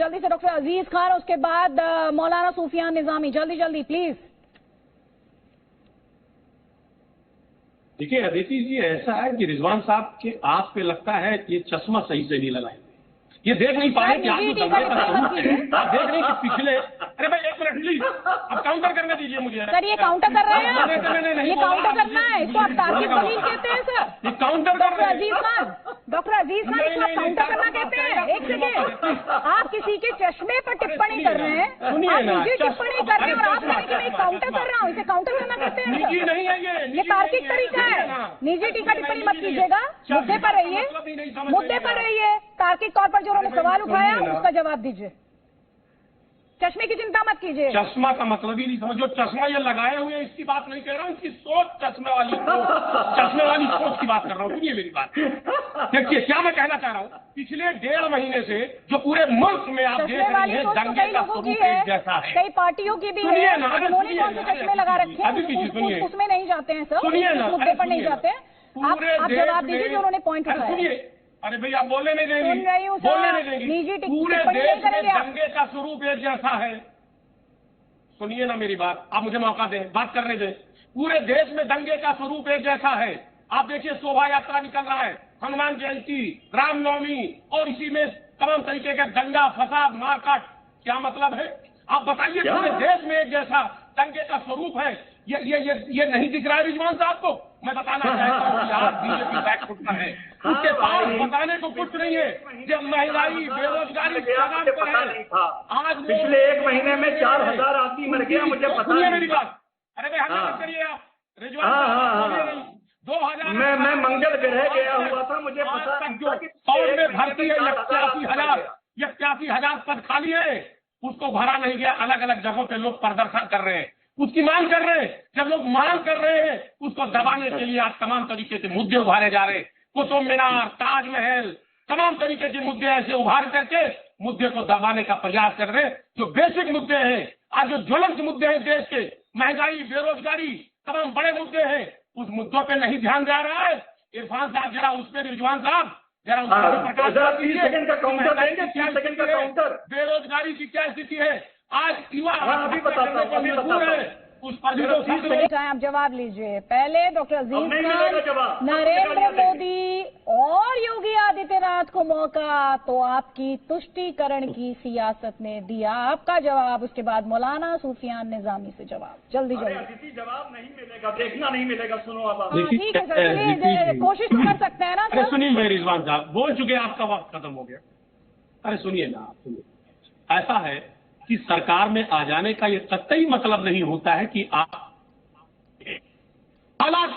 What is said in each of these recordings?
जल्दी से डॉक्टर अजीज खान, उसके बाद मौलाना सूफियान निजामी, जल्दी जल्दी प्लीज। देखिए अदिति जी, ऐसा है कि रिजवान साहब के आप पे लगता है कि ये चश्मा सही से नहीं लगाए, ये देख नहीं पा रहे कि आप जो दंगे का आप देख रहे हैं कि पिछले, अरे भाई एक मिनट प्लीज, अब काउंटर करने दीजिए मुझे। सर ये काउंटर कर रहे हैं, ये काउंटर करना है, इसको आप तार्किक दलील कहते हैं सर। ये counter doctor Aziz Khan, doctor Aziz Khan, इसको आप काउंटर करना कहते हैं। एक सेकेंड, आप किसी के चश्मे पर टिप्पणी कर रहे हैं, आप निजी टिप्पणी कर रहे हैं और आप कहें कि मैं काउंटर कर रहा हूँ, इसे काउंटर करना कहते हैं। निजी नहीं है ये तार्किक तरीका है। निजी टीका टिप्पणी मत कीजिएगा, मुद्दे पर रहिए, मुद्दे पर रहिए। तार्किक तौर पर जो उन्होंने सवाल उठाया उसका जवाब दीजिए। चश्मे की चिंता मत कीजिए। चश्मा का मतलब ही नहीं समझ, जो चश्मा ये लगाए हुए हैं इसकी बात नहीं कर रहा हूँ, इसकी सोच चश्मे वाली सोच की बात कर रहा हूँ। सुनिए मेरी बात, देखिए क्या मैं कहना चाह रहा हूँ। पिछले 1.5 महीने से जो पूरे मुल्क में आप देख रहे हैं दंगे का स्वरूप एक जैसा है, कई पार्टियों की भी है, उन्होंने कौन से चश्मे लगा रखे हैं, उसमें नहीं जाते हैं सर, उस मुद्दे पर नहीं जाते हैं। आप जवाब दीजिए जो उन्होंने पॉइंट उठाया। अरे भैया आप बोलने नहीं देंगे, बोलने नहीं देंगे। पूरे देश में दंगे का स्वरूप एक जैसा है। सुनिए ना मेरी बात, आप मुझे मौका दें, बात करने दें। पूरे देश में दंगे का स्वरूप एक जैसा है। आप देखिए शोभा यात्रा निकल रहा है, हनुमान जयंती, रामनवमी, और इसी में तमाम तरीके का दंगा फसाद मारकाट, क्या मतलब है? आप बताइए, पूरे देश में एक जैसा दंगे का स्वरूप है। ये नहीं दिख रहा है रिजवान साहब को? मैं बताना चाहता हूँ कि आज बीजेपी बैकफुट पर है, उसके पास बताने को कुछ नहीं है। जब महंगाई बेरोजगारी लगाम पर है, आज पिछले 1 महीने में 4000 आदमी मर गया, मुझे पता नहीं। मेरी बात, अरे भाई हमें करिए आप रिजवान साहब, 2000 मैं मंगल ग्रह गया हुआ था, मुझे पता जो फौज में भर्ती है 81,000 पद खाली है, उसको भरा नहीं गया। अलग अलग जगहों पे लोग प्रदर्शन कर रहे हैं, उसकी मांग कर रहे हैं। जब लोग मांग कर रहे हैं, उसको दबाने के लिए आज तमाम तरीके से मुद्दे उभारे जा रहे हैं। कुतुब मीनार, ताजमहल, तमाम तरीके के मुद्दे ऐसे उभार करके मुद्दे को दबाने का प्रयास कर रहे हैं। जो बेसिक मुद्दे हैं, आज जो ज्वलंत मुद्दे हैं देश के, महंगाई, बेरोजगारी, तमाम बड़े मुद्दे हैं, उस मुद्दों पे नहीं ध्यान जा रहा है। इरफान साहब जरा उस पर, रिजवान साहब जरा उस पर 30 सेकंड का काउंटर देंगे, 30 सेकंड का काउंटर। बेरोजगारी की क्या स्थिति है आज? युवा अभी बताता हूँ, उस पर आप जवाब लीजिए। पहले डॉक्टर अजीज खान, नरेंद्र मोदी और योगी आदित्यनाथ को मौका तो आपकी तुष्टीकरण की सियासत ने दिया। आपका जवाब, उसके बाद मौलाना सूफियान निजामी से जवाब, जल्दी जल्दी। जवाब नहीं मिलेगा, देखना नहीं मिलेगा। सुनो आप, ठीक है सर, चलिए कोशिश तो कर सकते हैं ना सर। सुनिए मेरे रिजवान साहब, बोल चुके, आपका वक्त खत्म हो गया। अरे सुनिए ना, आप सुनिए, ऐसा है कि सरकार में आ जाने का ये कतई मतलब नहीं होता है कि आप हालात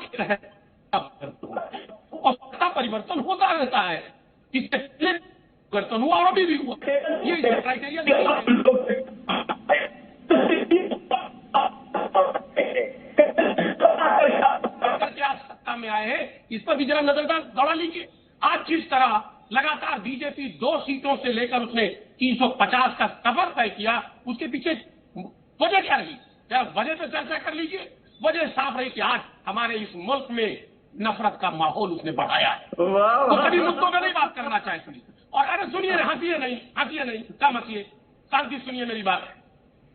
और सत्ता परिवर्तन होता रहता है। इससे परिवर्तन हुआ और अभी भी हुआ, ये क्राइटेरिया क्या सत्ता में आए हैं, इस पर भी जरा नजर दौड़ा लीजिए। आज जिस तरह लगातार बीजेपी 2 सीटों से लेकर उसने 350 का सफर तय किया, उसके पीछे वजह क्या रही? क्या वजह पे चर्चा कर लीजिए। वजह साफ रही कि आज हमारे इस मुल्क में नफरत का माहौल उसने बढ़ाया है। तो कभी मुद्दों में नहीं बात करना चाहे, सुनिए। और अरे सुनिए, हंसिए नहीं, कम हंसिए, शांति सुनिए मेरी बात।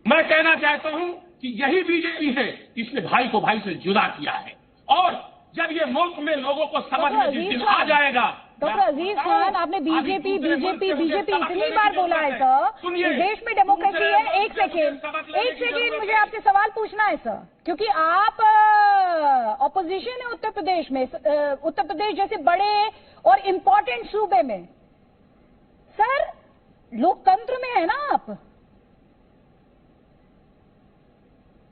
मैं कहना चाहता हूं कि यही बीजेपी है, इसने भाई को भाई से जुदा किया है। और जब ये मुल्क में लोगों को समझ में जिस दिन आ जाएगा। डॉक्टर अजीज खान, आपने बीजेपी इतनी बार बोला है सर, इस देश में डेमोक्रेसी है। एक सेकेंड मुझे आपसे सवाल पूछना है सर, क्योंकि आप ऑपोजिशन है उत्तर प्रदेश में, उत्तर प्रदेश जैसे बड़े और इम्पोर्टेंट सूबे में। सर लोकतंत्र में है ना आप,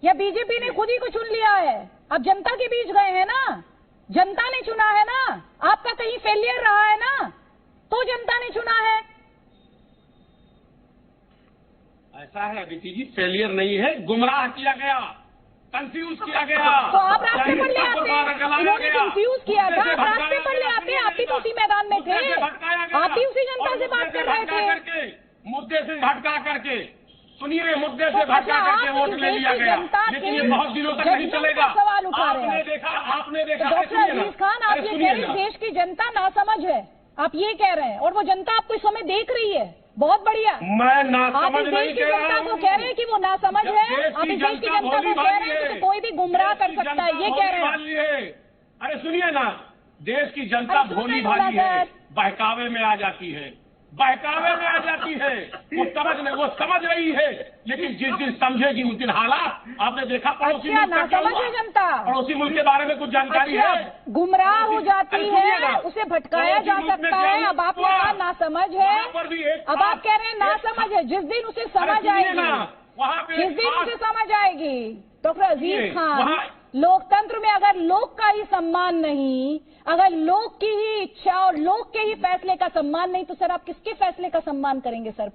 या बीजेपी ने खुद ही को चुन लिया है? आप जनता के बीच गए हैं ना, जनता ने चुना है ना, आपका कहीं फेलियर रहा है ना, तो जनता ने चुना है। ऐसा है अदिति जी, फेलियर नहीं है, गुमराह किया गया, कंफ्यूज किया गया। तो आप रास्ते पर ले आते, इन्होंने कंफ्यूज किया था, आप रास्ते पर ले आते, आप भी तो उसी मैदान में थे, आप भी उसी जनता से बात कर रहे थे। मुद्दे से भटका करके, सुनिए, मुद्दे से भटका करके वोट ले लिया गया, लेकिन ये बहुत दिनों तक नहीं चलेगा। सवाल उठा रहे हैं, आपने देखा डॉक्टर अजीज खान, आप ये कह रहे हैं देश की जनता नासमझ है, आप ये कह रहे हैं, और वो जनता आपको इस समय देख रही है, बहुत बढ़िया। मैं आप नासमझ इस नहीं देश की कह रहा जनता को हूं। कह रहे हैं कि वो नासमझ है, देश आप की इस देश की जनता जनता को भोली कह रहे भाली हैं है। कि कोई भी गुमराह कर देश की सकता है, जनता ये कह रहे भोली हैं। भाली है। अरे सुनिए ना, देश की जनता अरे क्यों भोली नहीं भाली बोला है, सर? बहकावे में आ जाती है, बहकावे में आ जाती है। वो समझ रही है, लेकिन जिस दिन समझेगी उस दिन हालात आपने देखा। पड़ोसी अच्छा, मुल्क का क्या नासमझ हुआ? है जनता। पड़ोसी मुल्क के बारे में कुछ जानकारी अच्छा, है? गुमराह हो जाती अरे सुनिए है, ना, उसे भटकाया पड़ोसी जा मुल्क में सकता क्या है। अब आपने हुआ? कहा नासमझ है, वहाँ पर भी एक अब आप कह रहे हैं नासमझ है। जिस दिन उसे समझ सुनिए आएगी, ना, वहाँ पे जिस दिन खास- उसे समझ आएगी। डॉक्टर अजीज खान, वहाँ- लोकतंत्र में अगर लोक का ही सम्मान नहीं, अगर लोक की ही इच्छा और लोक के ही फैसले का सम्मान नहीं, तो सर आप किसके फैसले का सम्मान करेंगे? सर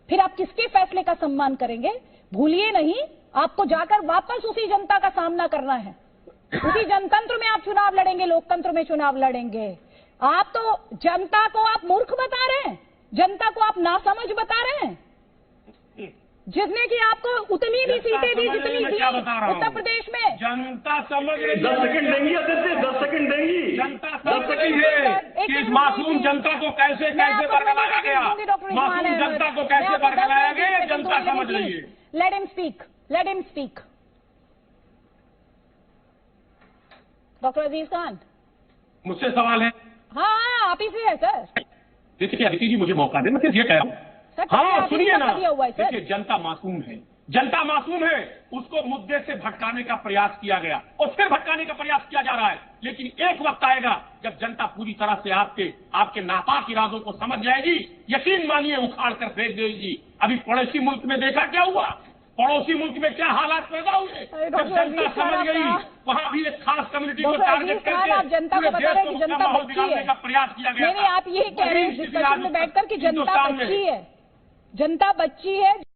फिर आप किसके फैसले का सम्मान करेंगे? भूलिए नहीं, आपको जाकर वापस उसी जनता का सामना करना है। उसी जनतंत्र में आप चुनाव लड़ेंगे, लोकतंत्र में चुनाव लड़ेंगे। आप तो जनता को आप मूर्ख बता रहे हैं, जनता को आप नासमझ बता रहे हैं, जिसने कि आपको उतनी भी सीटें दी जितनी दी उत्तर प्रदेश में। जनता समझ रही 10 सेकंड देंगी आदित्य, 10 सेकंड देंगी। जनता समझ रही है कि इस मासूम जनता को कैसे बरगलाया गया, मासूम जनता को कैसे बरगलाया गया, जनता समझ रही है। Let him speak, let him speak. Doctor Aziz Khan, मुझसे सवाल है? हाँ, आप ही से है सर। देखिए अदिति जी, मुझे मौका दे, मैं सिर्फ ये कह रहा हूँ। सर, हाँ आपने सुनिए ना, दिया हुआ है, सर। देखिए जनता मासूम है, जनता मासूम है, उसको मुद्दे से भटकाने का प्रयास किया गया और फिर भटकाने का प्रयास किया जा रहा है। लेकिन एक वक्त आएगा जब जनता पूरी तरह से आपके नापाक इरादों को समझ जाएगी, यकीन मानिए उखाड़ कर फेंक देगी। अभी पड़ोसी मुल्क में देखा क्या हुआ, पड़ोसी मुल्क में क्या हालात पैदा हुए जब जनता समझ गई। वहां भी एक खास कम्युनिटी को टारगेट करके आप जनता को बता रहे हैं कि जनता माहौल बच्ची है। बिगाड़ने का प्रयास किया गया। नहीं, आप ये कह रहे हैं डिस्कशन में बैठकर कि जनता बच्ची है, जनता बच्ची है।